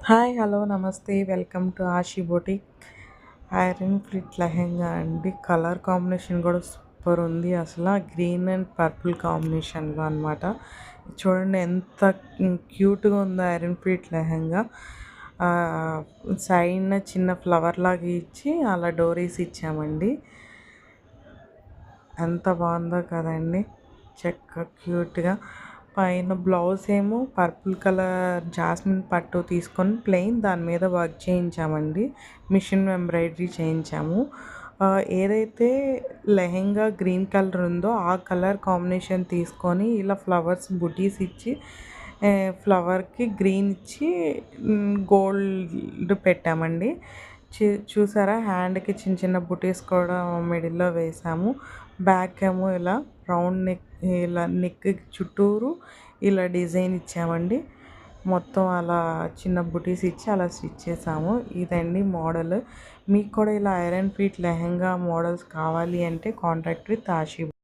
Hi hello నమస్తే welcome to Aashi boutique. Iron fit lehenga అండి. Colour combination కూడా సూపర్ ఉంది. అసలు గ్రీన్ అండ్ పర్పుల్ కాంబినేషన్లో అనమాట. చూడండి ఎంత క్యూట్గా ఉందో ఐరన్ ఫిట్ లెహెంగా. సైడ్న చిన్న ఫ్లవర్ లాగా ఇచ్చి అలా డోరీస్ ఇచ్చామండి. ఎంత బాగుందో కదండి, చెక్క క్యూట్గా. పైన బ్లౌజ్ ఏమో పర్పుల్ కలర్ జాస్మిన్ పట్టు తీసుకొని ప్లెయిన్ దాని మీద వర్క్ చేయించామండి. మిషన్ ఎంబ్రాయిడరీ చేయించాము. ఏదైతే లెహెంగా గ్రీన్ కలర్ ఉందో ఆ కలర్ కాంబినేషన్ తీసుకొని ఇలా ఫ్లవర్స్ బుటీస్ ఇచ్చి ఫ్లవర్కి గ్రీన్ ఇచ్చి గోల్డ్ పెట్టామండి. చూసారా, హ్యాండ్కి చిన్న చిన్న బుటీస్ కూడా మిడిల్లో వేసాము. బ్యాక్ ఏమో ఇలా రౌండ్ నెక్, ఇలా నెక్ చుట్టూరు ఇలా డిజైన్ ఇచ్చామండి. మొత్తం అలా చిన్న బుటీస్ ఇచ్చి అలా స్టిచ్ చేసాము. ఇదండి మోడల్. మీకు కూడా ఇలా ఐరన్ ఫీట్ లెహెంగా మోడల్స్ కావాలి అంటే కాంటాక్ట్ విత్ ఆషి.